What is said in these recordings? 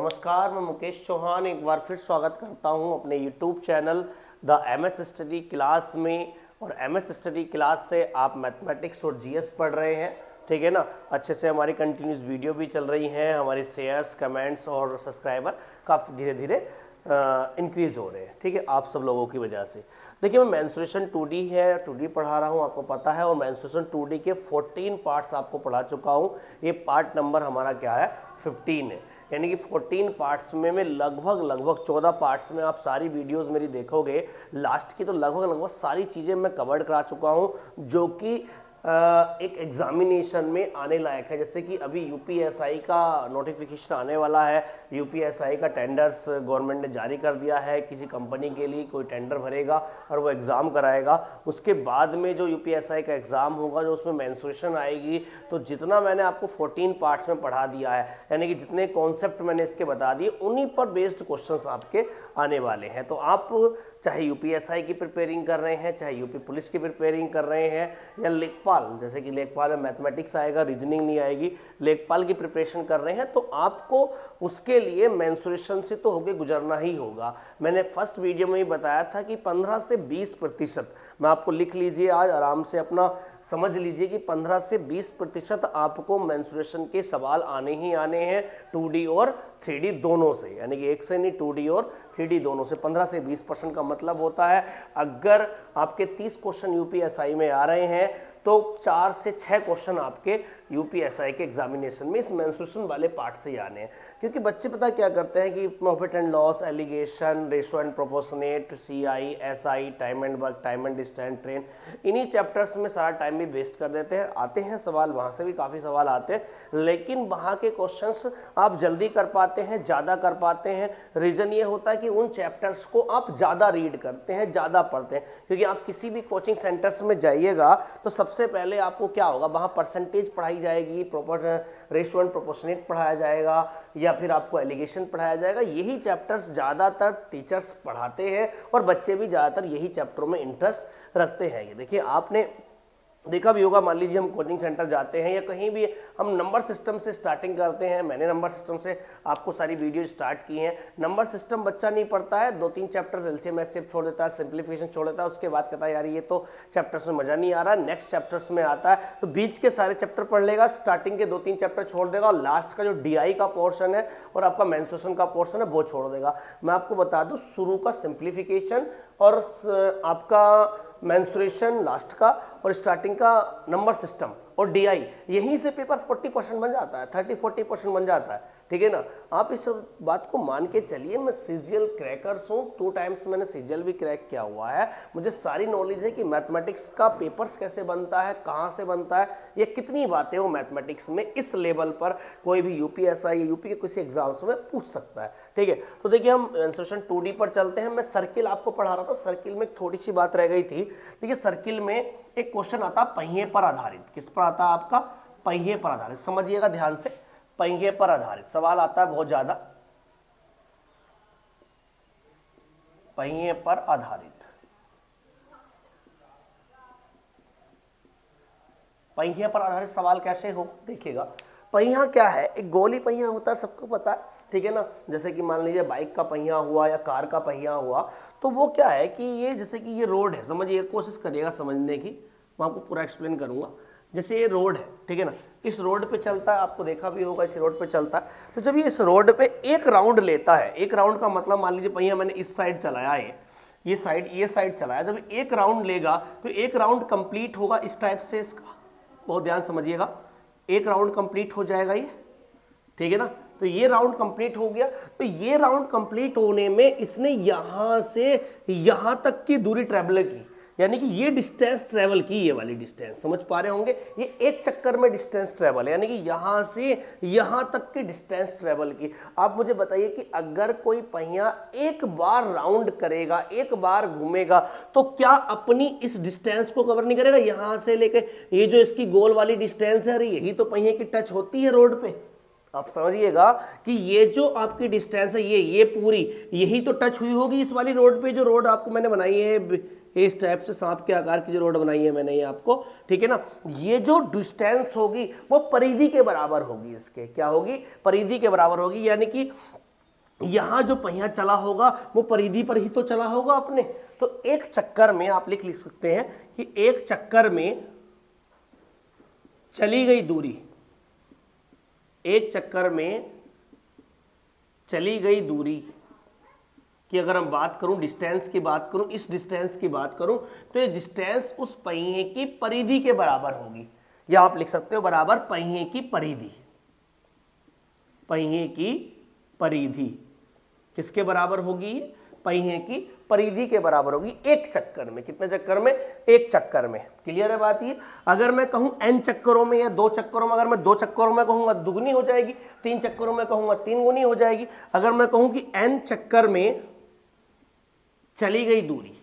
नमस्कार, मैं मुकेश चौहान एक बार फिर स्वागत करता हूं अपने YouTube channel the MS study class में। और MS स्टडी क्लास से आप मैथमेटिक्स और GS पढ़ रहे हैं, ठीक है ना। अच्छे से हमारी कंटिन्यूस वीडियो भी चल रही हैं, हमारी शेयर्स, कमेंट्स और सब्सक्राइबर काफ़ी धीरे धीरे इंक्रीज हो रहे हैं, ठीक है, आप सब लोगों की वजह से। देखिए, मैं मेंस्ट्रुएशन 2D है, 2D पढ़ा रहा हूँ, आपको पता है, और मेंस्ट्रुएशन 2D के 14 पार्ट्स आपको पढ़ा चुका हूँ। ये पार्ट नंबर हमारा क्या है, 15 है। यानी कि 14 पार्ट्स में मैं लगभग 14 पार्ट्स में आप सारी वीडियोस मेरी देखोगे, लास्ट की तो लगभग सारी चीज़ें मैं कवर करा चुका हूँ, जो कि एक एग्जामिनेशन में आने लायक है। जैसे कि अभी यूपीएसआई का नोटिफिकेशन आने वाला है, यूपीएसआई का टेंडर्स गवर्नमेंट ने जारी कर दिया है। किसी कंपनी के लिए कोई टेंडर भरेगा और वो एग्ज़ाम कराएगा, उसके बाद में जो यूपीएसआई का एग्ज़ाम होगा, जो उसमें मेंस्ट्रुएशन आएगी, तो जितना मैंने आपको 14 पार्ट्स में पढ़ा दिया है, यानी कि जितने कॉन्सेप्ट मैंने इसके बता दिए, उन्हीं पर बेस्ड क्वेश्चंस आपके आने वाले हैं। तो आप चाहे यूपीएसआई की प्रिपेयरिंग कर रहे हैं, चाहे यूपी पुलिस की प्रिपेयरिंग कर रहे हैं, या लेखपाल, जैसे कि लेखपाल में मैथमेटिक्स आएगा, रीजनिंग नहीं आएगी, लेखपाल की प्रिपरेशन कर रहे हैं, तो आपको उसके लिए मेंस्ट्रुएशन से तो होके गुजरना ही होगा। मैंने फर्स्ट वीडियो में ही बताया था कि 15 से 20%, मैं आपको लिख लीजिए, आज आराम से अपना समझ लीजिए कि 15 से 20% आपको मेंस्ट्रुएशन के सवाल आने ही आने हैं, 2D और 3D दोनों से, यानी कि एक से नहीं, 2D और 3D दोनों से। 15 से 20% का मतलब होता है, अगर आपके 30 क्वेश्चन यूपीएसआई में आ रहे हैं, तो 4 से 6 क्वेश्चन आपके यूपीएसआई के एग्जामिनेशन में इस मेंस्ट्रुएशन वाले पार्ट से ही आने हैं। क्योंकि बच्चे पता क्या करते हैं कि profit and loss, allegation, ratio and proportionate, CI, SI, time and work, time and distance, train, इन्हीं चैप्टर्स में सारा टाइम भी वेस्ट कर देते हैं। आते हैं सवाल, वहाँ से भी काफ़ी सवाल आते हैं, लेकिन वहाँ के क्वेश्चंस आप जल्दी कर पाते हैं, ज़्यादा कर पाते हैं। रीज़न ये होता है कि उन चैप्टर्स को आप ज़्यादा रीड करते हैं, ज़्यादा पढ़ते हैं। क्योंकि आप किसी भी कोचिंग सेंटर्स में जाइएगा तो सबसे पहले आपको क्या होगा, वहाँ परसेंटेज पढ़ाई जाएगी, प्रॉपर रेशो एंड प्रोपोर्शनेट पढ़ाया जाएगा, या फिर आपको एलिगेशन पढ़ाया जाएगा। यही चैप्टर्स ज़्यादातर टीचर्स पढ़ाते हैं और बच्चे भी ज़्यादातर यही चैप्टरों में इंटरेस्ट रखते हैं। ये देखिए, आपने देखा भी होगा, मान लीजिए हम कोचिंग सेंटर जाते हैं या कहीं भी, हम नंबर सिस्टम से स्टार्टिंग करते हैं। मैंने नंबर सिस्टम से आपको सारी वीडियो स्टार्ट की हैं। नंबर सिस्टम बच्चा नहीं पढ़ता है, 2-3 चैप्टर्स एलसीएम एचसीएफ छोड़ देता है, सिंप्लीफिकेशन छोड़ देता है, उसके बाद कहता है यार ये तो चैप्टर्स में मजा नहीं आ रहा, नेक्स्ट चैप्टर्स में आता है, तो बीच के सारे चैप्टर पढ़ लेगा, स्टार्टिंग के 2-3 चैप्टर छोड़ देगा, और लास्ट का जो डीआई का पोर्शन है और आपका मेंस्ट्रुएशन का पोर्शन है वो छोड़ देगा। मैं आपको बता दूं, शुरू का सिंप्लीफिकेशन और आपका मेंस्ट्रुएशन लास्ट का, और स्टार्टिंग का नंबर सिस्टम और डीआई, यहीं से पेपर 40% बन जाता है, 30-40% बन जाता है, ठीक है ना। आप इस बात को मान के चलिए, मैं सीजीएल क्रैकर्स हूँ, 2 टाइम्स मैंने सीजीएल भी क्रैक किया हुआ है। मुझे सारी नॉलेज है कि मैथमेटिक्स का पेपर्स कैसे बनता है, कहाँ से बनता है, ये कितनी बातें वो मैथमेटिक्स में इस लेवल पर कोई भी यूपीएसआई या यूपी के किसी एग्जाम्स में पूछ सकता है, ठीक है। तो देखिए, हम मेंस्ट्रुएशन 2D पर चलते हैं। मैं सर्किल आपको पढ़ा रहा था, सर्किल में थोड़ी सी बात रह गई थी। देखिए, सर्किल में एक क्वेश्चन आता पहिए पर आधारित। किस पर आता है आपका? पहिए पर आधारित। समझिएगा ध्यान से, पहिए पर आधारित सवाल आता है बहुत ज्यादा, पहिए पर आधारित। पहिए पर आधारित सवाल कैसे हो, देखिएगा। पहिया क्या है? एक गोली पहिया होता है, सबको पता है, ठीक है ना। जैसे कि मान लीजिए बाइक का पहिया हुआ या कार का पहिया हुआ, तो वो क्या है कि ये, जैसे कि ये रोड है, समझिए, कोशिश करिएगा समझने की, मैं आपको पूरा एक्सप्लेन करूंगा। जैसे ये रोड है, ठीक है ना, इस रोड पे चलता है, आपको देखा भी होगा, इस रोड पे चलता है। तो जब ये इस रोड पे एक राउंड लेता है, एक राउंड का मतलब, मान लीजिए पहिया मैंने इस साइड चलाया है, ये साइड चलाया, जब एक राउंड लेगा तो एक राउंड कंप्लीट होगा इस टाइप से, इसका बहुत ध्यान समझिएगा, एक राउंड कंप्लीट हो जाएगा ये, ठीक है ना। तो ये राउंड कंप्लीट हो गया, तो ये राउंड कंप्लीट होने में इसने यहां से यहां तक की दूरी ट्रेवल की, यानी कि ये डिस्टेंस ट्रेवल की, ये वाली डिस्टेंस समझ पा रहे होंगे, ये एक चक्कर में डिस्टेंस ट्रेवल है, यानी कि यहां से यहां तक की डिस्टेंस ट्रेवल की। आप मुझे बताइए कि अगर कोई पहिया एक बार राउंड करेगा, एक बार घूमेगा, तो क्या अपनी इस डिस्टेंस को कवर नहीं करेगा? यहां से लेके ये जो इसकी गोल वाली डिस्टेंस है, अरे यही तो पहिए की टच होती है रोड पे। आप समझिएगा कि ये जो आपकी डिस्टेंस है, ये पूरी यही तो टच हुई होगी इस वाली रोड पे, जो रोड आपको मैंने बनाई है इस टाइप से, सांप के आकार की जो रोड बनाई है मैंने ये आपको, ठीक है ना। ये जो डिस्टेंस होगी वो परिधि के बराबर होगी, इसके क्या होगी? परिधि के बराबर होगी। यानी कि यहां जो पहिया चला होगा वो परिधि पर ही तो चला होगा अपने। तो एक चक्कर में आप लिख सकते हैं कि एक चक्कर में चली गई दूरी, एक चक्कर में चली गई दूरी की अगर हम बात करूं, डिस्टेंस की बात करूं, इस डिस्टेंस की बात करूं, तो ये डिस्टेंस उस पहिए की परिधि के बराबर होगी, या आप लिख सकते हो बराबर पहिए की परिधि। पहिए की परिधि किसके बराबर होगी? पहिए की परिधि के बराबर होगी एक चक्कर में। कितने चक्कर में? एक चक्कर में। क्लियर है बात ये? अगर मैं कहूं n चक्करों में या 2 चक्करों में, अगर मैं 2 चक्करों में कहूंगा दुगनी हो जाएगी, 3 चक्करों में कहूंगा 3 गुनी हो जाएगी। अगर मैं कहूं कि n चक्कर में चली गई दूरी,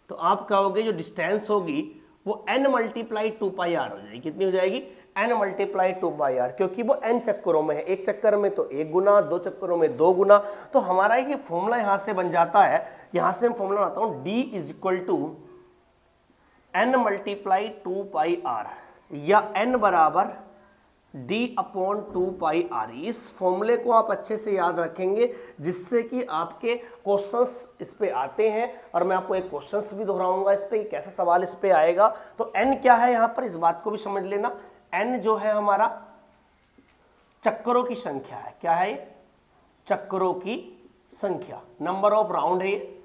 तो आप कहोगे जो डिस्टेंस होगी वो n मल्टीप्लाई 2πr हो जाएगी। कितनी हो जाएगी? n मल्टीप्लाई 2πr, क्योंकि वो n चक्करों में है। एक चक्कर में तो 1 गुना, 2 चक्करों में 2 गुना। तो हमारा ये फॉर्मूला यहां से बन जाता है, यहां से मैं फॉर्मूला बनाता हूं d is equal to n multiply 2πr, या n बराबर d अपॉन 2πr। इस फॉर्मूले को आप अच्छे से याद रखेंगे, जिससे कि आपके क्वेश्चंस इस पे आते हैं। और मैं आपको एक क्वेश्चंस भी दोहराऊंगा इस पे, कैसा सवाल इस पे आएगा। तो n क्या है यहां पर, इस बात को भी समझ लेना। n जो है हमारा चक्करों की संख्या है। क्या है? चक्करों की संख्या, नंबर ऑफ राउंड है ये,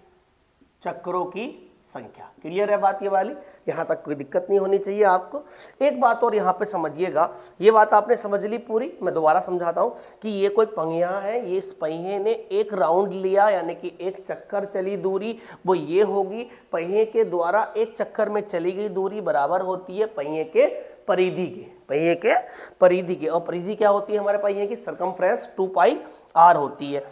चक्करों की संख्या। क्लियर है बात ये वाली? यहां तक कोई दिक्कत नहीं होनी चाहिए आपको। एक बात और यहां पे समझिएगा, ये बात आपने समझ ली पूरी, मैं दोबारा समझाता हूं कि ये कोई पहिया है, ये इस पहिए ने एक राउंड लिया, यानी कि एक चक्कर चली दूरी, वो ये होगी। पहिए के द्वारा एक चक्कर में चली गई दूरी बराबर होती है पहिए के परिधि के, पहिए के परिधि के। और परिधि क्या होती है हमारे पहिए की? सरकमफ्रेंस 2πr होती है।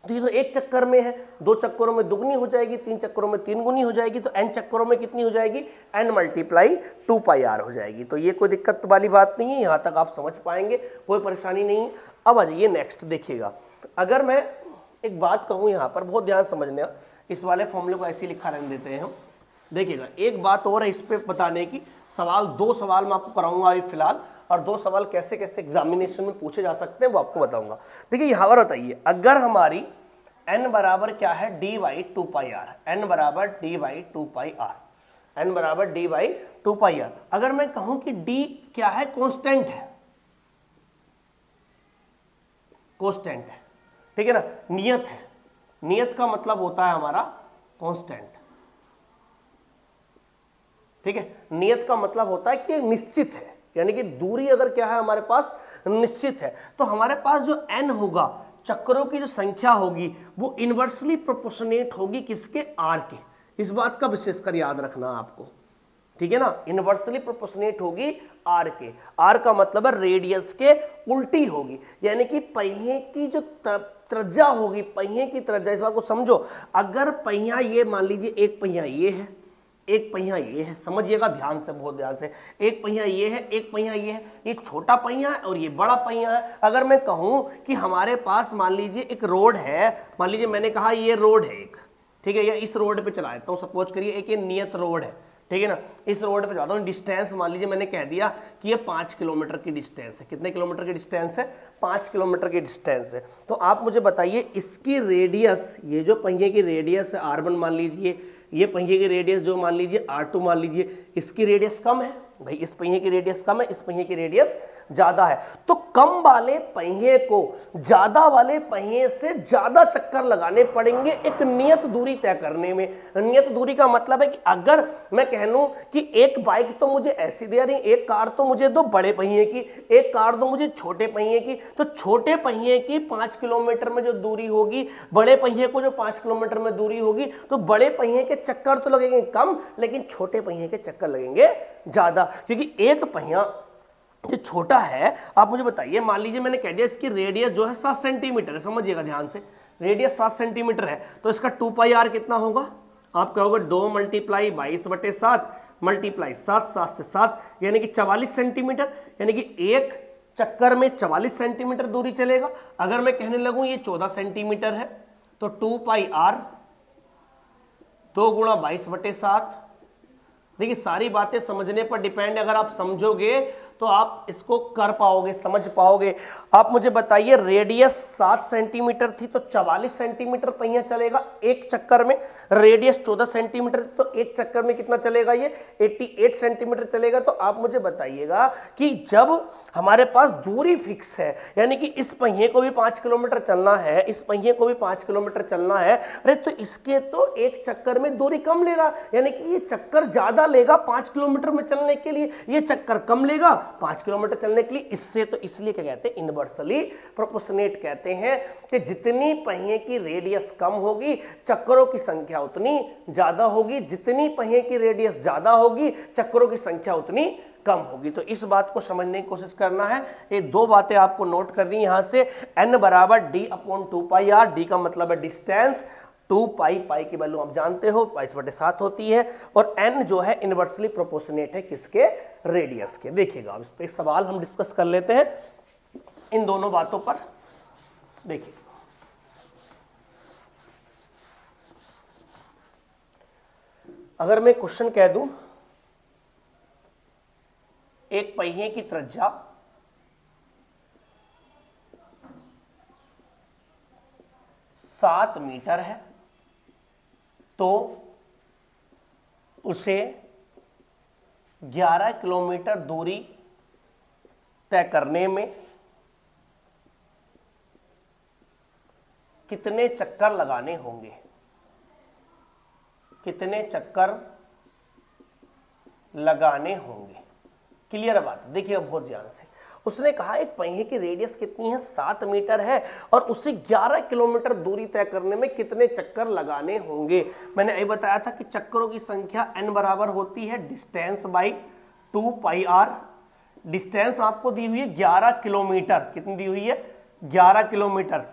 तो ये तो एक चक्कर में है, 2 चक्करों में दुगनी हो जाएगी, 3 चक्करों में 3 गुनी हो जाएगी। तो n चक्करों में कितनी हो जाएगी? n मल्टीप्लाई 2πr हो जाएगी। तो ये कोई दिक्कत वाली बात नहीं है, यहां तक आप समझ पाएंगे, कोई परेशानी नहीं है। अब आ जाइए नेक्स्ट, देखिएगा। अगर मैं एक बात कहूं यहां पर, बहुत ध्यान समझना, इस वाले फॉर्मूले को ऐसे लिखा रहने देते हैं हम। देखिएगा, एक बात और है इस पे बताने की, सवाल 2 सवाल मैं आपको कराऊंगा अभी फिलहाल, और 2 सवाल कैसे कैसे एग्जामिनेशन में पूछे जा सकते हैं वो आपको बताऊंगा। देखिए यहां पर बताइए, अगर हमारी n बराबर क्या है? d/2πr, n बराबर d/2πr, n बराबर d/2πr। अगर मैं कहूं कि d क्या है? कांस्टेंट है, कांस्टेंट है, ठीक है ना, नियत है। नियत का मतलब होता है हमारा कांस्टेंट, ठीक है। नियत का मतलब होता है कि निश्चित है, यानी कि दूरी अगर क्या है हमारे पास? निश्चित है। तो हमारे पास जो n होगा, चक्करों की जो संख्या होगी, वो इनवर्सली प्रोपोर्शनेट होगी किसके? r के। इस बात का विशेषकर याद रखना आपको, ठीक है ना, इनवर्सली प्रोपोर्शनेट होगी r के। r का मतलब है रेडियस के उल्टी होगी, यानी कि पहिए की जो त्रिज्या होगी, पहिए की त्रिज्या, इस बात को समझो। अगर पहिया ये मान लीजिए, एक पहिया ये है, एक पहिया ये है, समझिएगा ध्यान से, बहुत ध्यान से। एक पहिया ये है, एक पहिया ये है, ये छोटा पहिया है और ये बड़ा पहिया है। अगर मैं कहूं कि हमारे पास मान लीजिए एक रोड है, मान लीजिए मैंने कहा ये रोड है एक, ठीक है, या इस रोड पे चला देता हूं, सपोज करिए एक ये नियत रोड है, ठीक है ना, इस रोड पे जाता हूं। डिस्टेंस मान लीजिए मैंने कह दिया कि ये 5 किलोमीटर की डिस्टेंस है। कितने किलोमीटर की डिस्टेंस है? 5 किलोमीटर की डिस्टेंस है। तो आप मुझे बताइए इसकी रेडियस, ये जो पहिए की रेडियस है r1 मान लीजिए, ये पहिए की रेडियस जो मान लीजिए r2 मान लीजिए, इसकी रेडियस कम है भाई, इस पहिए की रेडियस कम है, इस पहिए की रेडियस ज्यादा है। तो कम वाले पहिए को ज्यादा वाले पहिए से ज्यादा चक्कर लगाने पड़ेंगे एक नियत दूरी तय करने में। नियत दूरी का मतलब है कि अगर मैं कह लूं कि एक बाइक तो मुझे ऐसी दे रही, एक कार तो मुझे दो बड़े पहिए की, एक कार दो मुझे छोटे पहिए की, तो छोटे पहिए की 5 किलोमीटर में जो दूरी होगी, बड़े पहिए को जो 5 किलोमीटर में दूरी होगी, तो बड़े पहिए के चक्कर तो लगेंगे कम, लेकिन छोटे पहिए के चक्कर लगेंगे ज्यादा, क्योंकि एक पहिया जो छोटा है, आप मुझे बताइए, मान लीजिए मैंने कह दिया इसकी रेडियस जो है 7 सेंटीमीटर है, समझिएगा ध्यान से, रेडियस 7 सेंटीमीटर है, तो इसका 2πr कितना होगा? आप कहोगे 2 × 22/7 मल्टीप्लाई 7, 7 से 7, यानी कि 44 सेंटीमीटर, यानी कि एक चक्कर में 44 सेंटीमीटर दूरी चलेगा। अगर मैं कहने लगूं ये 14 सेंटीमीटर है, तो 2πr 2 × 22/7। देखिए सारी बातें समझने पर डिपेंड, अगर आप समझोगे तो आप इसको कर पाओगे, समझ पाओगे। आप मुझे बताइए रेडियस 7 सेंटीमीटर थी तो 44 सेंटीमीटर पहिया चलेगा एक चक्कर में, रेडियस 14 सेंटीमीटर तो एक चक्कर में कितना चलेगा, ये 88 सेंटीमीटर चलेगा। तो आप मुझे बताइएगा कि जब हमारे पास दूरी फिक्स है, यानी कि इस पहिए को भी 5 किलोमीटर चलना है, इस पहिए को भी 5 किलोमीटर चलना है, अरे तो इसके तो एक चक्कर में दूरी कम ले रहा, यानी कि ये चक्कर ज्यादा लेगा 5 किलोमीटर में चलने के लिए, ये चक्कर कम लेगा 5 किलोमीटर चलने के लिए। इससे तो इसलिए क्या कहते हैं, इनवर्सली प्रोपोर्शनेट कहते हैं कि जितनी पहिए की रेडियस कम होगी चक्करों की संख्या उतनी ज्यादा होगी, जितनी पहिए की रेडियस ज्यादा होगी चक्करों की संख्या उतनी कम होगी। तो इस बात को समझने की कोशिश करना है। ये दो बातें आपको नोट करनी यहां से, n बराबर d/2πr, d का मतलब है डिस्टेंस, 2 पाई की वैल्यू आप जानते हो 22/7 होती है, और n जो है इनवर्सली प्रोपोर्शनेट है किसके, रेडियस के। देखिएगा अब इस पे एक सवाल हम डिस्कस कर लेते हैं इन दोनों बातों पर। देखिए अगर मैं क्वेश्चन कह दूं एक पहिए की त्रिज्या 7 मीटर है तो उसे 11 किलोमीटर दूरी तय करने में कितने चक्कर लगाने होंगे, कितने चक्कर लगाने होंगे। क्लियर बात, देखिए बहुत ध्यान से। उसने कहा एक पहिए की रेडियस कितनी है, 7 मीटर है, और उसे 11 किलोमीटर दूरी तय करने में कितने चक्कर लगाने होंगे। मैंने यही बताया था कि चक्करों की संख्या n बराबर होती है डिस्टेंस बाई 2πr। डिस्टेंस आपको दी हुई है 11 किलोमीटर, कितनी दी हुई है, 11 किलोमीटर,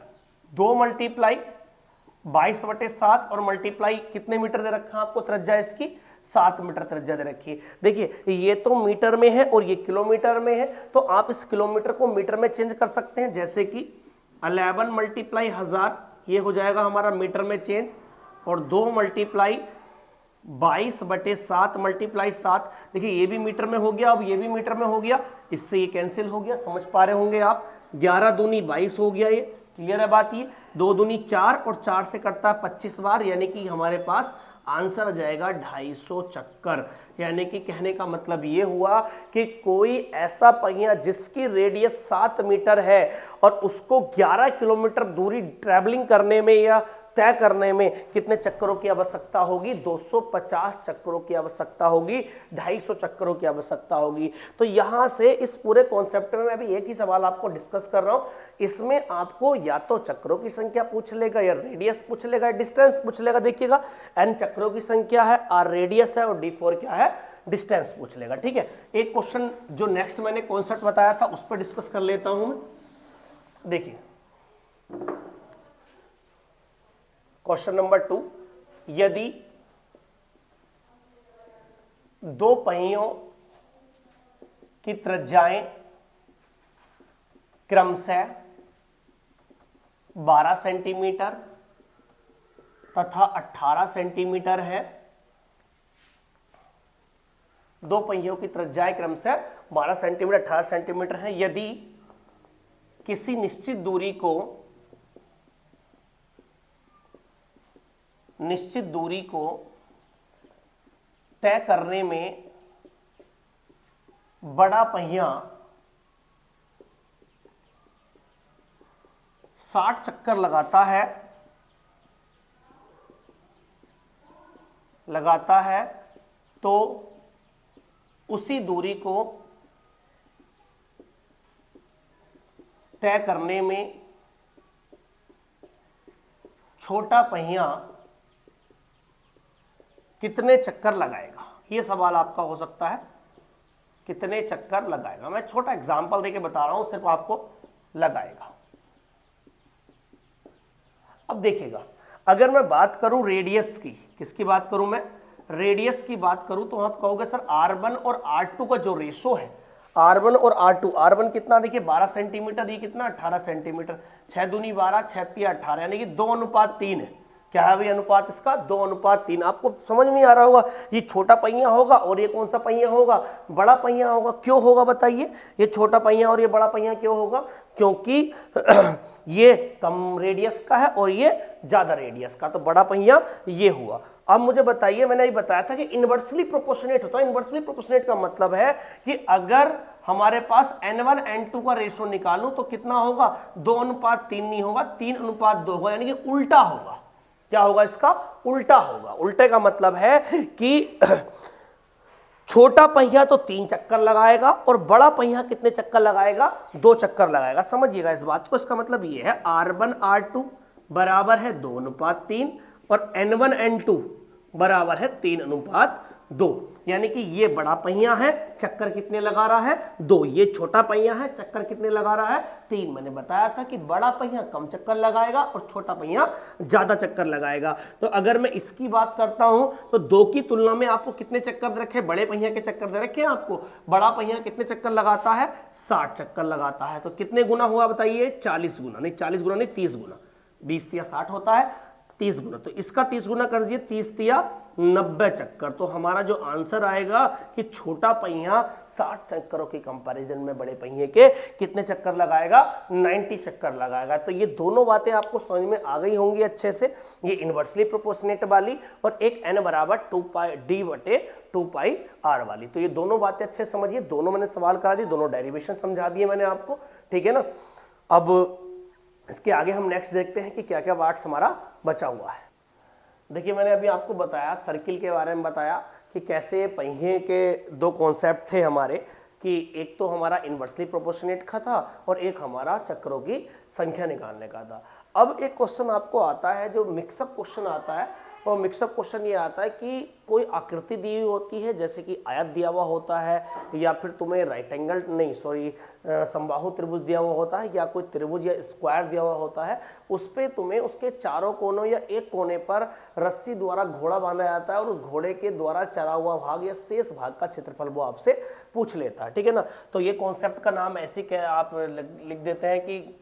2 मल्टीप्लाई 22/7 और मल्टीप्लाई कितने मीटर दे रखा है आपको त्रिज्या इसकी, 7 मीटर त्रिज्या दे रखी है। देखिए ये तो मीटर में है और ये किलोमीटर में है, तो आप इस किलोमीटर को मीटर में चेंज कर सकते हैं, जैसे कि 11 मल्टीप्लाई 1000 ये हो जाएगा हमारा मीटर में चेंज, और 2 मल्टीप्लाई 22/7 मल्टीप्लाई 7, देखिए ये भी मीटर में हो गया, अब ये भी मीटर में हो गया, इससे ये कैंसिल हो गया, समझ पा रहे होंगे आप। 11 दूनी 22 हो गया, ये क्लियर है बात। ये 2 दूनी 4 और 4 से कटता है 25 बार, यानी कि हमारे पास आंसर आ जाएगा 250 चक्कर। यानी कि कहने का मतलब ये हुआ कि कोई ऐसा पहिया जिसकी रेडियस 7 मीटर है और उसको 11 किलोमीटर दूरी ट्रैवलिंग करने में या तय करने में कितने चक्करों की आवश्यकता होगी, 250 चक्करों की आवश्यकता होगी, 250 चक्करों की आवश्यकता होगी। तो यहां से इस पूरे कॉन्सेप्ट में मैं अभी एक ही सवाल आपको डिस्कस कर रहा हूं, इसमें आपको या तो चक्करों की संख्या पूछ लेगा, या रेडियस पूछ लेगा, या डिस्टेंस पूछ लेगा। देखिएगा n चक्करों की संख्या है, r रेडियस है, और d4 क्या है, डिस्टेंस पूछ लेगा। ठीक है, एक क्वेश्चन जो नेक्स्ट मैंने कॉन्सेप्ट बताया था उस पर डिस्कस कर लेता हूं मैं। देखिए क्वेश्चन नंबर 2, यदि दो पहियों की त्रिज्याएं क्रमशः 12 सेंटीमीटर तथा 18 सेंटीमीटर है, दो पहियों की त्रिज्याएं क्रमशः 12 सेंटीमीटर 18 सेंटीमीटर है, यदि किसी निश्चित दूरी को तय करने में बड़ा पहिया 60 चक्कर लगाता है तो उसी दूरी को तय करने में छोटा पहिया कितने चक्कर लगाएगा। ये सवाल आपका हो सकता है, कितने चक्कर लगाएगा। मैं छोटा एग्जांपल देके बता रहा हूं, सिर्फ आपको लगाएगा। अब देखिएगा, अगर मैं बात करूं रेडियस की, किसकी बात करूं मैं, रेडियस की बात करूं, तो आप कहोगे सर R1 और R2 का जो रेशो है, R1 और R2, R1 कितना देखिए 12 सेंटीमीटर, ये कितना 18 सेंटीमीटर, 6 दूनी 12 6 3 18, यानी कि 2:3 है। क्या है भाई अनुपात इसका 2:3। आपको समझ में आ रहा होगा, ये छोटा पहिया होगा और ये कौन सा पहिया होगा, बड़ा पहिया होगा। क्यों होगा बताइए, ये छोटा पहिया और ये बड़ा पहिया क्यों होगा, क्योंकि ये कम रेडियस का है और ये ज्यादा रेडियस का, तो बड़ा पहिया ये हुआ। अब मुझे बताइए, मैंने ये बताया था कि इनवर्सली प्रोपोर्शनेट होता है। इनवर्सली प्रोपोर्शनेट का मतलब है कि अगर हमारे पास n1 n2 का रेशो निकालूं तो कितना होगा, 2:3 नहीं होगा, 3:2 होगा, यानी कि उल्टा होगा। क्या होगा इसका, उल्टा होगा। उल्टे का मतलब है कि छोटा पहिया तो 3 चक्कर लगाएगा और बड़ा पहिया कितने चक्कर लगाएगा, 2 चक्कर लगाएगा। समझिएगा इस बात को। इसका मतलब ये है R1 R2 बराबर है 2:3 और N1 N2 बराबर है 3:2, यानी कि ये बड़ा पहिया है, चक्कर कितने लगा रहा है, 2। ये छोटा पहिया है, चक्कर कितने लगा रहा है, 3। मैंने बताया था कि बड़ा पहिया कम चक्कर लगाएगा और छोटा पहिया ज्यादा चक्कर लगाएगा। तो अगर मैं इसकी बात करता हूं तो 2 की तुलना में आपको कितने चक्कर दे रखे, बड़े पहिया के चक्कर दे रखे हैं आपको। बड़ा पहिया कितने चक्कर लगाता है, 60 चक्कर लगाता है। तो कितने गुना हुआ बताइए, 40 गुना, नहीं 40 गुना नहीं 30 गुना, 20 या 60 होता है, 30 गुना। तो इसका 30 गुना कर दीजिए, 30 या 90 चक्कर। तो हमारा जो आंसर आएगा कि छोटा पहिया 60 चक्करों के कंपैरिजन में बड़े पहिए के कितने चक्कर लगाएगा, 90 चक्कर लगाएगा। तो ये दोनों बातें आपको समझ में आ गई होंगी अच्छे से, ये इनवर्सली प्रोपोर्शनेट वाली और एक n बराबर 2πd/2πr वाली। तो ये दोनों बातें अच्छे समझिए। दोनों मैंने सवाल करा दी, दोनों डेरिवेशन समझा दिए मैंने आपको, ठीक है ना। अब इसके आगे हम नेक्स्ट देखते हैं कि क्या क्या पार्ट्स हमारा बचा हुआ है। देखिए मैंने अभी आपको बताया, सर्किल के बारे में बताया कि कैसे पहिए के 2 कॉन्सेप्ट थे हमारे, कि एक तो हमारा इनवर्सली प्रोपोर्शनेट का था और एक हमारा चक्रों की संख्या निकालने का था। अब एक क्वेश्चन आपको आता है जो मिक्सअप क्वेश्चन आता है, और मिक्सअप क्वेश्चन ये आता है कि कोई आकृति दी हुई होती है, जैसे कि आयत दिया हुआ होता है, या फिर तुम्हें राइटेंगल नहीं सॉरी समबाहु त्रिभुज दिया हुआ होता है, या कोई त्रिभुज या स्क्वायर दिया हुआ होता है। उस पे तुम्हें उसके चारों कोनों या एक कोने पर रस्सी द्वारा घोड़ा बांधा जाता है और उस घोड़े के द्वारा चरा हुआ भाग या शेष भाग का क्षेत्रफल वो आपसे पूछ लेता है, ठीक है ना। तो ये कॉन्सेप्ट का नाम ऐसे क्या आप लिख देते हैं कि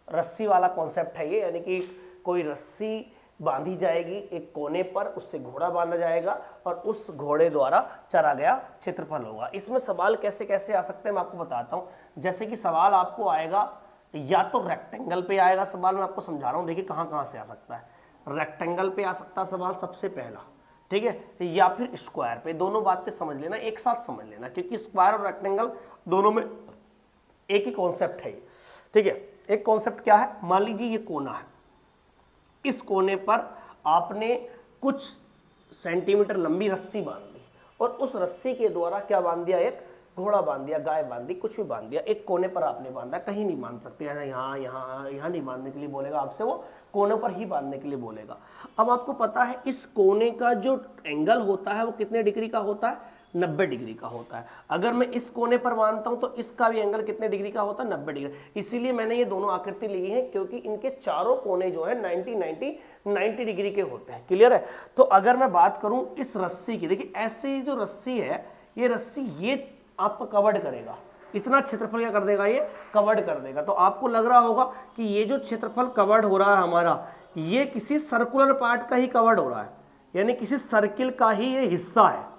रस्सी वाला कॉन्सेप्ट है ये, यानी कि कोई रस्सी बांधी जाएगी एक कोने पर, उससे घोड़ा बांधा जाएगा और उस घोड़े द्वारा चरा गया क्षेत्रफल होगा। इसमें सवाल कैसे कैसे आ सकते हैं मैं आपको बताता हूं। जैसे कि सवाल आपको आएगा या तो रेक्टेंगल पे आएगा सवाल, मैं आपको समझा रहा हूं, देखिए कहां कहां से आ सकता है। रेक्टेंगल पे आ सकता है सवाल सबसे पहला, ठीक है, या फिर स्क्वायर पे। दोनों बातें समझ लेना, एक साथ समझ लेना, क्योंकि स्क्वायर और रेक्टेंगल दोनों में एक ही कॉन्सेप्ट है, ठीक है। एक कॉन्सेप्ट क्या है, मान लीजिए ये कोना है, इस कोने पर आपने कुछ सेंटीमीटर लंबी रस्सी बांध दी और उस रस्सी के द्वारा क्या बांध दिया, एक घोड़ा बांध दिया, गाय बांध दी, कुछ भी बांध दिया। एक कोने पर आपने बांधा, कहीं नहीं बांध सकते, यहाँ यहाँ यहाँ नहीं बांधने के लिए बोलेगा आपसे, वो कोने पर ही बांधने के लिए बोलेगा। अब आपको पता है इस कोने का जो एंगल होता है वो कितने डिग्री का होता है, 90 डिग्री का होता है। अगर मैं इस कोने पर बांधता हूं तो इसका भी एंगल कितने डिग्री का होता है, 90 डिग्री। इसीलिए मैंने ये दोनों आकृति ली है, क्योंकि इनके चारों कोने जो है 90 डिग्री के होते हैं। क्लियर है। तो अगर मैं बात करूं इस रस्सी की, देखिए ऐसे जो रस्सी है, ये रस्सी ये आपको कवर्ड करेगा, इतना क्षेत्रफल क्या कर देगा, ये कवर्ड कर देगा। तो आपको लग रहा होगा कि ये जो क्षेत्रफल कवर्ड हो रहा है हमारा, ये किसी सर्कुलर पार्ट का ही कवर्ड हो रहा है, यानी किसी सर्किल का ही ये हिस्सा है।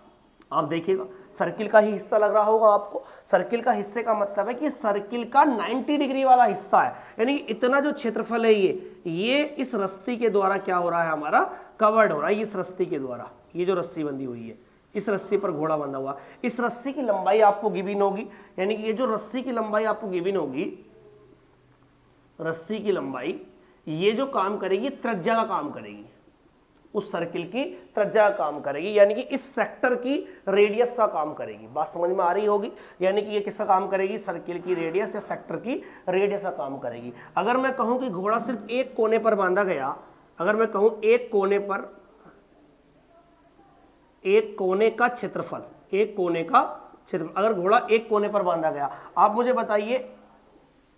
आप देखिएगा सर्किल का ही हिस्सा लग रहा होगा आपको। सर्किल का हिस्से का मतलब है कि सर्किल का 90 डिग्री वाला हिस्सा है, यानी इतना जो क्षेत्रफल है ये इस रस्सी के द्वारा क्या हो रहा है, हमारा कवर्ड हो रहा है। इस रस्सी के द्वारा, ये जो रस्सी बंधी हुई है, इस रस्सी पर घोड़ा बंधा हुआ, इस रस्सी की लंबाई आपको गिवन होगी, यानी कि ये जो रस्सी की लंबाई आपको गिवन होगी, रस्सी की लंबाई ये जो काम करेगी त्रिज्या का काम करेगी, उस सर्किल की त्रिज्या का काम करेगी, यानी कि इस सेक्टर की रेडियस का काम करेगी। बात समझ में आ रही होगी, यानी कि ये किसका काम करेगी, सर्किल की रेडियस या सेक्टर की रेडियस का काम करेगी। अगर मैं कहूं कि घोड़ा सिर्फ एक कोने पर बांधा गया, अगर मैं कहूं एक कोने पर, एक कोने का क्षेत्रफल, एक कोने का क्षेत्रफल, अगर घोड़ा एक कोने पर बांधा गया, आप मुझे बताइए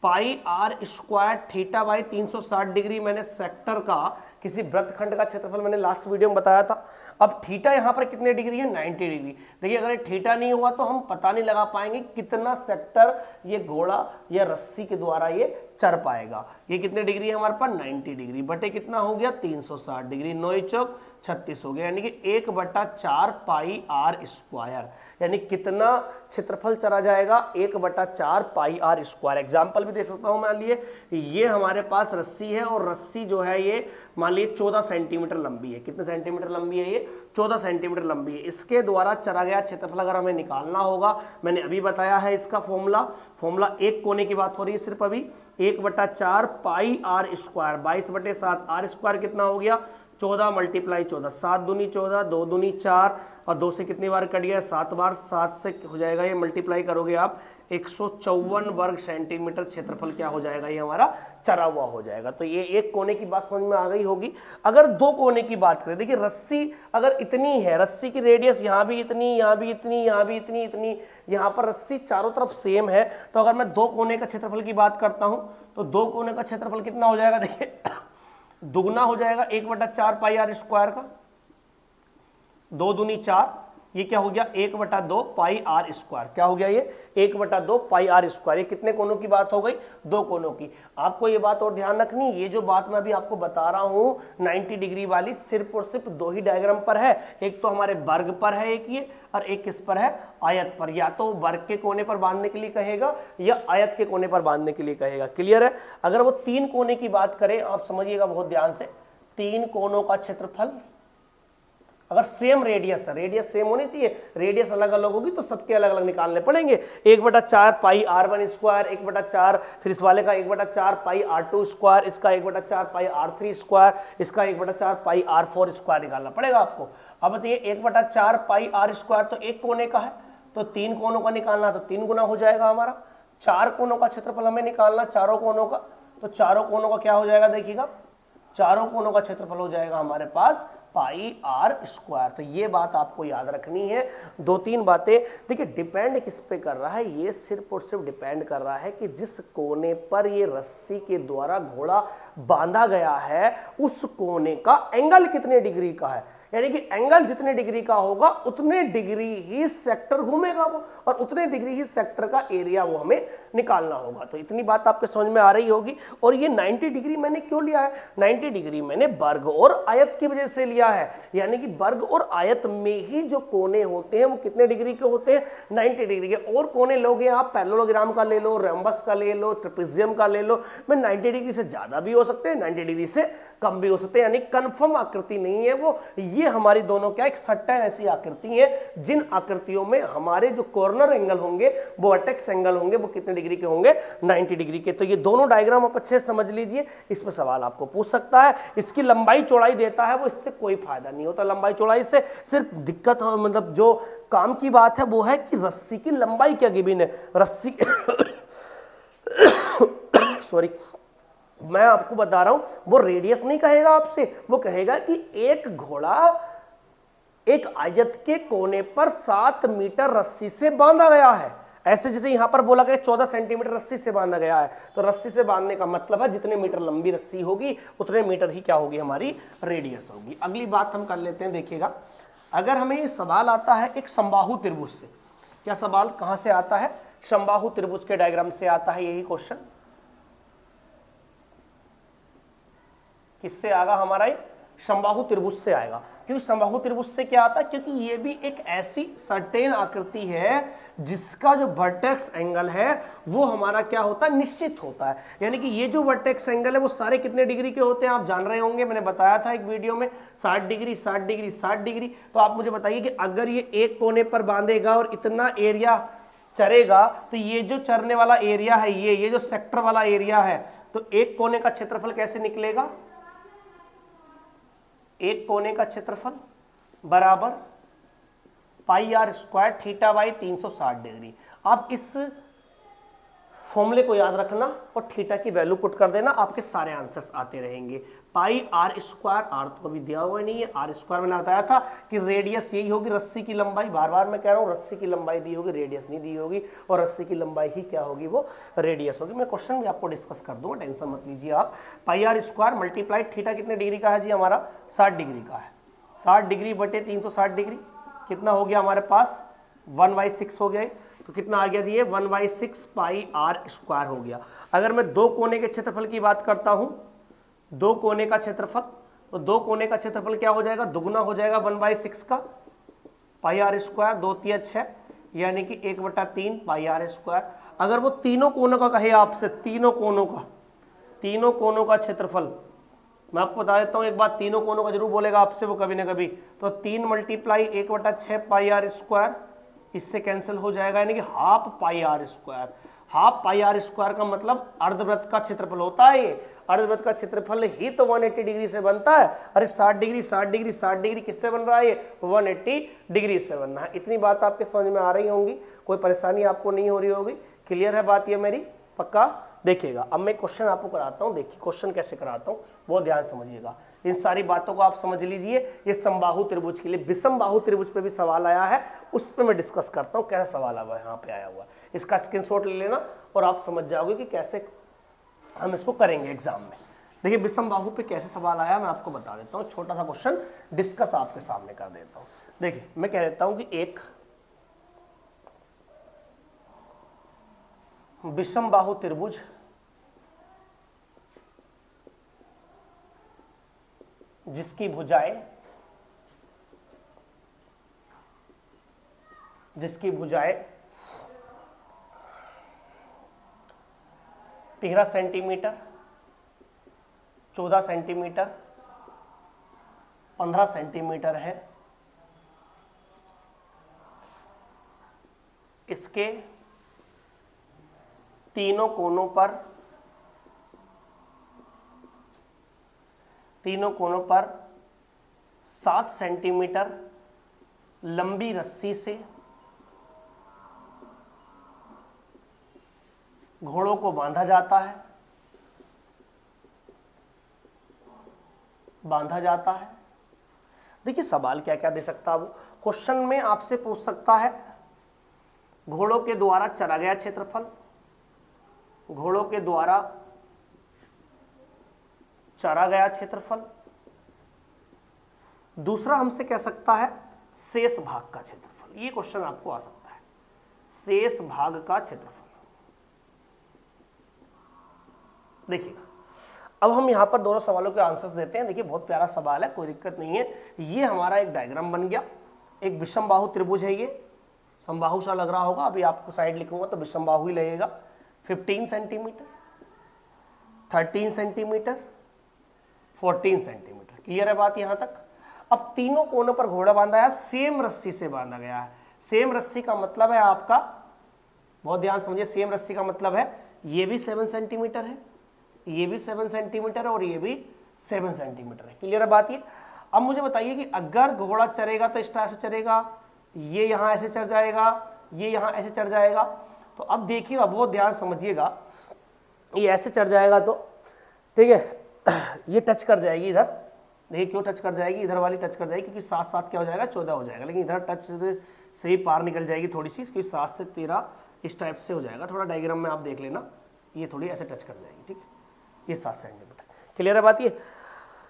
pi r square theta by 360 degree, मैंने सेक्टर का किसी वृत्तखंड का क्षेत्रफल मैंने लास्ट वीडियो में बताया था। अब थीटा यहां पर कितने डिग्री है, 90 डिग्री। देखिए अगर ये थीटा नहीं हुआ तो हम पता नहीं लगा पाएंगे कितना सेक्टर ये घोड़ा या रस्सी के द्वारा ये चर पाएगा। ये कितने डिग्री है हमारे पास 90 डिग्री बटे कितना हो गया 360 डिग्री, 9 चौक 36 हो गया, यानी कि 1/4 पाई आर स्क्वायर, यानी कितना क्षेत्रफल चला जाएगा 1/4 पाई आर स्क्वायर। एग्जाम्पल भी दे सकता हूं, मान लिए ये हमारे पास रस्सी है और रस्सी जो है ये मान लीजिए 14 सेंटीमीटर लंबी है। कितने सेंटीमीटर लंबी है ये 14 सेंटीमीटर लंबी है। इसके द्वारा चला गया क्षेत्रफल अगर हमें निकालना होगा, मैंने अभी बताया है इसका फॉर्मूला एक कोने की बात हो रही है सिर्फ अभी, 1/4 पाई आर स्क्वायर, 22/7 आर स्क्वायर कितना हो गया 14 × 14, 7 दूनी 14, 2 दूनी 4 और 2 से कितनी बार कट गया 7 बार, 7 से हो जाएगा ये मल्टीप्लाई करोगे आप 154 वर्ग सेंटीमीटर क्षेत्रफल क्या हो जाएगा, ये हमारा चरा हुआ हो जाएगा। तो ये एक कोने की बात समझ में आ गई होगी। अगर दो कोने की बात करें, देखिए रस्सी अगर इतनी है, रस्सी की रेडियस यहाँ भी इतनी, यहाँ भी इतनी, यहाँ भी इतनी, इतनी, यहाँ पर रस्सी चारों तरफ सेम है, तो अगर मैं दो कोने का क्षेत्रफल की बात करता हूँ तो दो कोने का क्षेत्रफल कितना हो जाएगा, देखिए दुगना हो जाएगा 1/4 पाई आर स्क्वायर का, 2 दूनी 4, ये क्या हो गया 1/2 पाई आर स्क्वायर, क्या हो गया ये 1/2 पाई आर स्क्वायर। ये कितने कोनों की बात हो गई, दो कोनों की। आपको ये बात और ध्यान रखनी, ये जो बात मैं अभी आपको बता रहा हूं 90 डिग्री वाली, सिर्फ और सिर्फ दो ही डायग्राम पर है, एक तो हमारे वर्ग पर है एक ये, और एक किस पर है आयत पर। या तो वर्ग के कोने पर बांधने के लिए कहेगा या आयत के कोने पर बांधने के लिए कहेगा। क्लियर है। अगर वो तीन कोने की बात करें, आप समझिएगा बहुत ध्यान से, तीन कोनों का क्षेत्रफल अगर सेम रेडियस है, रेडियस सेम होनी चाहिए, रेडियस अलग अलग होगी तो सबके अलग अलग निकालने पड़ेंगे। 1/4 पाई r1 स्क्वायर, 1/4 फिर इस वाले का 1/4 पाई r2 स्क्वायर, इसका 1/4 पाई r3 स्क्वायर, इसका 1/4 पाई r4 स्क्वायर निकालना पड़ेगा आपको। अब बताइए 1/4 पाई r स्क्वायर तो एक कोने का है, तो तीन कोनों का निकालना तो 3 गुना हो जाएगा हमारा। चार कोनों का क्षेत्रफल हमें निकालना, चारों कोनों का, तो चारों कोनों का क्या हो जाएगा, देखिएगा चारों कोनों का क्षेत्रफल हो जाएगा हमारे पास पाई आर स्क्वायर। तो ये बात आपको याद रखनी है। दो तीन बातें देखिए, डिपेंड किस पे कर रहा है, ये सिर्फ और सिर्फ डिपेंड कर रहा है कि जिस कोने पर ये रस्सी के द्वारा घोड़ा बांधा गया है उस कोने का एंगल कितने डिग्री का है। यानी कि एंगल जितने डिग्री का होगा उतने डिग्री ही सेक्टर घूमेगा वो, और उतने डिग्री ही सेक्टर का एरिया वो हमें निकालना होगा। तो इतनी बात आपके समझ में आ रही होगी। और ये 90 डिग्री मैंने क्यों लिया है, 90 डिग्री मैंने वर्ग और आयत की वजह से लिया है। यानी कि वर्ग और आयत में ही जो कोने होते हैं वो कितने डिग्री के होते हैं, 90 डिग्री के। और कोने लोगे आप, पैरेललोग्राम का ले लो, रैम्बस का ले लो, ट्रेपेजियम का ले लो, मैं 90 डिग्री से ज्यादा भी हो सकते हैं, 90 डिग्री से कम भी हो सकते हैं। यानी कंफर्म आकृति नहीं है वो, ये हमारी दोनों क्या एक सट्टा ऐसी आकृति है जिन आकृतियों में हमारे जो कॉर्नर एंगल होंगे, वो वर्टेक्स एंगल होंगे, वो कितने डिग्री के होंगे, 90 डिग्री के। तो ये दोनों डायग्राम आप अच्छे से समझ लीजिए, इस पर सवाल आपको पूछ सकता है। इसकी लंबाई चौड़ाई देता है वो, इससे कोई फायदा नहीं होता लंबाई चौड़ाई से। सिर्फ दिक्कत मतलब जो काम की बात है वो है कि रस्सी की लंबाई क्या गिवन है, रस्सी सॉरी मैं आपको बता रहा हूं, वो रेडियस नहीं कहेगा आपसे, वो कहेगा कि एक घोड़ा एक आयत के कोने पर 7 मीटर रस्सी से बांधा गया है। ऐसे जैसे यहां पर बोला गया 14 सेंटीमीटर रस्सी से बांधा गया है, तो रस्सी से बांधने का मतलब है जितने मीटर लंबी रस्सी होगी उतने मीटर ही क्या होगी, हमारी रेडियस होगी। अगली बात हम कर लेते हैं। देखिएगा, अगर हमें ये सवाल आता है एक समबाहु त्रिभुज से, क्या सवाल कहां से आता है, समबाहु त्रिभुज के डायग्राम से आता है यही क्वेश्चन। किससे आएगा हमारा, ये समबाहु त्रिभुज से आएगा। क्योंकि समबाहु त्रिभुज से क्या आता है, क्योंकि ये भी एक ऐसी सर्टेन आकृति है जिसका जो वर्टेक्स एंगल है वो हमारा क्या होता है, निश्चित होता है। यानी कि ये जो वर्टेक्स एंगल है वो सारे कितने डिग्री के होते हैं आप जान रहे होंगे, मैंने बताया था एक वीडियो में 60 डिग्री 60 डिग्री 60 डिग्री। तो आप मुझे बताइए कि अगर ये एक कोने पर बांधेगा और इतना एरिया चरेगा, तो ये जो चरने वाला एरिया है, ये जो सेक्टर वाला एरिया है, तो एक कोने का क्षेत्रफल कैसे निकलेगा, एक कोने का क्षेत्रफल बराबर pi r square theta by 360 degree. आप इस फॉर्मूले को याद रखना और थीटा की वैल्यू पुट कर देना, आपके सारे आंसर्स आते रहेंगे। पाई आर स्क्वायर, आर तो अभी दिया हुआ नहीं है, आर स्क्वायर मैंने बताया था कि रेडियस यही होगी, रस्सी की लंबाई, बार बार मैं कह रहा हूँ रस्सी की लंबाई दी होगी, रेडियस नहीं दी होगी, और रस्सी की लंबाई ही क्या होगी, वो रेडियस होगी। मैं क्वेश्चन भी आपको डिस्कस कर दूंगा, टेंशन मत लीजिए आप। पाई आर स्क्वायर मल्टीप्लाई थीटा कितने डिग्री का है जी, हमारा 60 डिग्री का है। 60 डिग्री बटे 360 डिग्री कितना हो गया हमारे पास, 1/6 हो गया। तो कितना आ गया दिए 1/6 पाई आर स्क्वायर हो गया। अगर मैं दो कोने के क्षेत्रफल की बात करता हूं, दो कोने का क्षेत्रफल, तो दो कोने का क्षेत्रफल क्या हो जाएगा, दुगुना हो जाएगा 1/6 का पाई आर स्क्वायर, 2 × 6 यानी कि 1/3 पाई आर स्क्वायर। अगर वो तीनों कोनों का कहे आपसे, तीनों कोनों का क्षेत्रफल, मैं आपको बता देता हूं एक बात, तीनों कोनों का जरूर बोलेगा आपसे वो कभी ना कभी, तो 3 × 1/6 पाई आर स्क्वायर, इससे कैंसिल हो जाएगा, यानी कि half pi r square. Half pi r square का मतलब अर्धवृत्त का क्षेत्रफल होता है ये, अर्धवृत्त का क्षेत्रफल ही तो 180 डिग्री से बनता है। अरे 60 डिग्री किससे बन रहा है ये, 180 डिग्री से बनना है। इतनी बात आपके समझ में आ रही होंगी, कोई परेशानी आपको नहीं हो रही होगी, क्लियर है बात ये मेरी, पक्का। देखिएगा अब मैं क्वेश्चन आपको कराता हूं, देखिए क्वेश्चन कैसे कराता हूं, बहुत ध्यान समझिएगा, इन सारी बातों को आप समझ लीजिए। ये समबाहु त्रिभुज के लिए, विषमबाहु त्रिभुज पे भी सवाल आया है, उस पर मैं डिस्कस करता हूं कैसा सवाल आया यहाँ पे आया हुआ है। इसका स्क्रीनशॉट ले लेना और आप समझ जाओगे कि कैसे हम इसको करेंगे एग्जाम में। देखिए विषमबाहु पे कैसे सवाल आया मैं आपको बता देता हूँ, छोटा सा क्वेश्चन डिस्कस आपके सामने कर देता हूँ। देखिए मैं कह देता हूँ कि एक विषमबाहु त्रिभुज जिसकी भुजाएं 13 सेंटीमीटर, 14 सेंटीमीटर, 15 सेंटीमीटर है, इसके तीनों कोनों पर 7 सेंटीमीटर लंबी रस्सी से घोड़ों को बांधा जाता है। देखिए सवाल क्या क्या दे सकता है वो, क्वेश्चन में आपसे पूछ सकता है घोड़ों के द्वारा चरा गया क्षेत्रफल, घोड़ों के द्वारा चरा गया क्षेत्रफल। दूसरा हमसे कह सकता है शेष भाग का क्षेत्रफल, ये क्वेश्चन आपको आ सकता है, शेष भाग का क्षेत्रफल। देखिएगा अब हम यहां पर दोनों सवालों के आंसर्स देते हैं। देखिए बहुत प्यारा सवाल है, कोई दिक्कत नहीं है। ये हमारा एक डायग्राम बन गया, एक विषमबाहु त्रिभुज है, ये समबाहु सा लग रहा होगा, अभी आपको साइड लिखूंगा तो विषमबाहु ही लगेगा। 15 सेंटीमीटर, 13 सेंटीमीटर, 14 सेंटीमीटर, क्लियर है बात यहां तक। अब तीनों कोनों पर घोड़ा बांधा है, सेम रस्सी से बांधा गया है। सेम रस्सी का मतलब है आपका, बहुत ध्यान समझिए, सेम रस्सी का मतलब है ये भी 7 सेंटीमीटर है, ये भी 7 सेंटीमीटर है और ये भी 7 सेंटीमीटर है, क्लियर है बात ये। अब मुझे बताइए कि अगर घोड़ा चरेगा तो इस तरह से चरेगा, ये यहां ऐसे चढ़ जाएगा, ये यहां ऐसे चढ़ जाएगा। तो अब देखिएगा बहुत ध्यान समझिएगा, ये ऐसे चढ़ जाएगा तो ठीक है, ये टच कर जाएगी इधर, देखिए क्यों टच कर जाएगी, इधर वाली टच कर जाएगी क्योंकि 7 7 क्या हो जाएगा 14 हो जाएगा, लेकिन इधर टच से ही पार निकल जाएगी थोड़ी सी, क्योंकि 7 से 13 इस टाइप से हो जाएगा। थोड़ा डायग्राम में आप देख लेना, ये थोड़ी ऐसे टच कर जाएगी, ठीक है, ये 7 सेंटीमीटर, क्लियर है बात ये।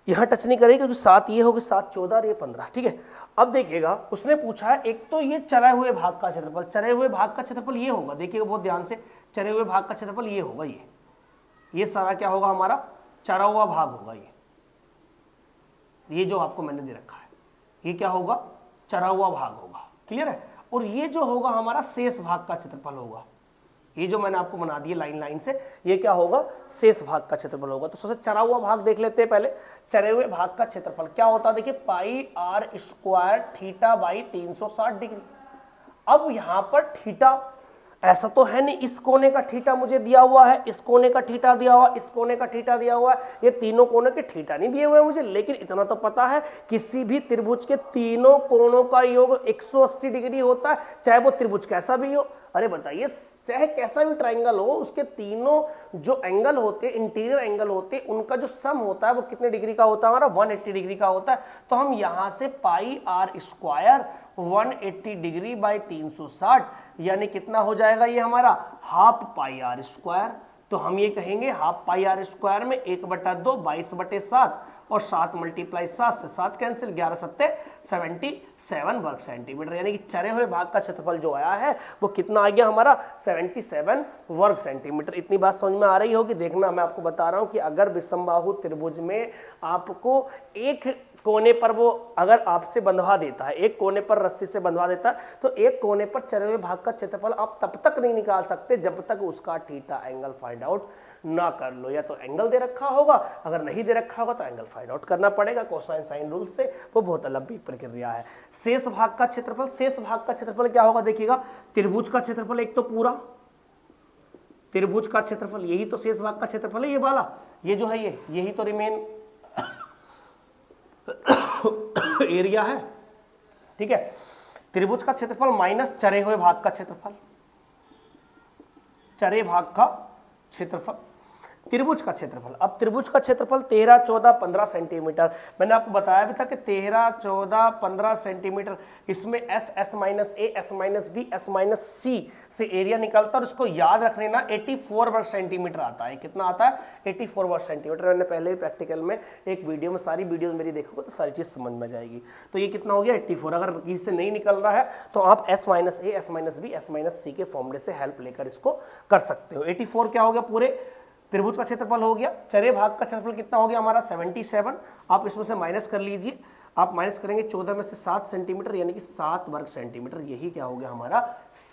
यहाँ टच नहीं करेगी क्योंकि 7 ये होगी, 7 14 और ये 15, ठीक है। अब देखिएगा उसने पूछा है एक तो ये चरे हुए भाग का क्षेत्रफल, चरे हुए भाग का क्षेत्रफल ये होगा, देखिएगा बहुत ध्यान से, चरे हुए भाग का क्षेत्रफल ये होगा, ये सारा क्या होगा हमारा चरा हुआ भाग होगा, ये जो आपको मैंने दे रखा है ये क्या होगा चरा हुआ भाग होगा, क्लियर है। और ये जो होगा हमारा शेष भाग का क्षेत्रफल होगा, ये जो मैंने आपको बना दिया लाइन लाइन से, ये क्या होगा शेष भाग का क्षेत्रफल होगा। तो सबसे चरा हुआ भाग देख लेते हैं पहले। चरे हुए भाग का क्षेत्रफल क्या होता है, देखिए pi r square theta by 360 degree. अब यहां पर थीटा ऐसा तो है नहीं, इस कोने का थीटा मुझे दिया हुआ है, इस कोने का थीटा दिया हुआ, इस कोने का थीटा दिया हुआ है, ये तीनों कोनों के थीटा नहीं दिए हुए मुझे, लेकिन इतना तो पता है किसी भी त्रिभुज के तीनों कोनों का योग 180 डिग्री होता है, चाहे वो त्रिभुज कैसा भी हो। अरे बताइए चाहे कैसा भी ट्राइंगल हो, उसके तीनों जो एंगल होते हैं, इंटीरियर एंगल होते हैं, उनका जो सम होता है वो कितने डिग्री का होता है हमारा 180 डिग्री का होता है। तो हम यहां से पाई आर स्क्वायर 180 डिग्री बाई 360 यानी कितना हो जाएगा ये हमारा हाफ पाई आर स्क्वायर। तो हम ये कहेंगे हाफ पाई आर स्क्वायर में 1/2 22/7 और 7 मल्टीप्लाई 7 से 7 कैंसिल, 11 सत्ते 77 वर्ग सेंटीमीटर, यानी कि चरे हुए भाग का क्षेत्रफल जो आया है वो कितना आ गया हमारा 77 वर्ग सेंटीमीटर। इतनी बात समझ में आ रही होगी। देखना मैं आपको बता रहा हूं कि अगर विषमबाहु त्रिभुज में आपको एक कोने पर वो अगर आपसे बंधवा देता है, एक कोने पर रस्सी से बंधवा देता है, तो एक कोने पर चरे हुए भाग का क्षेत्रफल आप तब तक नहीं निकाल सकते जब तक उसका थीटा एंगल फाइंड आउट ना कर लो। या तो एंगल दे रखा होगा, अगर नहीं दे रखा होगा तो एंगल फाइंड आउट करना पड़ेगा कोसाइन साइन रूल से, वो बहुत लंबी प्रक्रिया है। शेष भाग का क्षेत्रफल, शेष भाग का क्षेत्रफल क्या होगा देखिएगा, त्रिभुज का क्षेत्रफल एक तो पूरा, त्रिभुज का क्षेत्रफल यही तो शेष भाग का क्षेत्रफल है, ये वाला, ये जो है यही तो रिमेन एरिया है, ठीक है। त्रिभुज का क्षेत्रफल माइनस चरे हुए भाग का क्षेत्रफल, चरे भाग का क्षेत्रफल, त्रिभुज का क्षेत्रफल। अब त्रिभुज का क्षेत्रफल 13, 14, 15 सेंटीमीटर, मैंने आपको बताया भी था कि 13, 14, 15 सेंटीमीटर, इसमें S, S minus A, S minus B, S minus C से एरिया निकलता है और उसको याद रख लेना 84 वर्ग सेंटीमीटर आता है। कितना आता है 84 वर्ग सेंटीमीटर। मैंने पहले ही प्रैक्टिकल में एक वीडियो में, सारी वीडियो मेरी देखोगे तो सारी चीज समझ में जाएगी। तो ये कितना हो गया 84। अगर किसी से नहीं निकल रहा है तो आप S minus A, S minus B, S minus C के फॉर्मूले से हेल्प लेकर इसको कर सकते हो। 84 क्या हो गया पूरे त्रिभुज का क्षेत्रफल हो गया। चरे भाग का क्षेत्रफल कितना हो गया हमारा 77। आप इसमें से माइनस कर लीजिए, आप माइनस करेंगे 14 में से 7 सेंटीमीटर, यानी कि 7 वर्ग सेंटीमीटर, यही क्या हो गया हमारा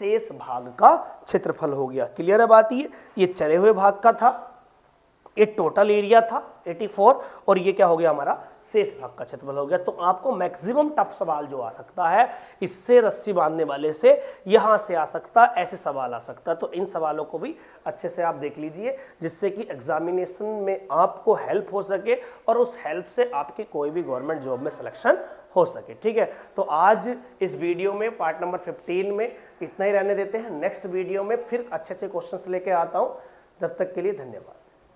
शेष भाग का क्षेत्रफल हो गया। क्लियर है बात। ये चरे हुए भाग का था, ये टोटल एरिया था 84, और ये क्या हो गया हमारा शेष भाग का क्षेत्रफल हो गया। तो आपको मैक्सिमम टफ सवाल जो आ सकता है, इससे रस्सी बांधने वाले से, यहां से आ सकता, ऐसे सवाल आ सकता है। तो इन सवालों को भी अच्छे से आप देख लीजिए, जिससे कि एग्जामिनेशन में आपको हेल्प हो सके और उस हेल्प से आपके कोई भी गवर्नमेंट जॉब में सिलेक्शन हो सके। ठीक है, तो आज इस वीडियो में पार्ट नंबर 15 में इतना ही रहने देते हैं। नेक्स्ट वीडियो में फिर अच्छे अच्छे क्वेश्चंस लेके आता हूं। जब तक के लिए धन्यवाद।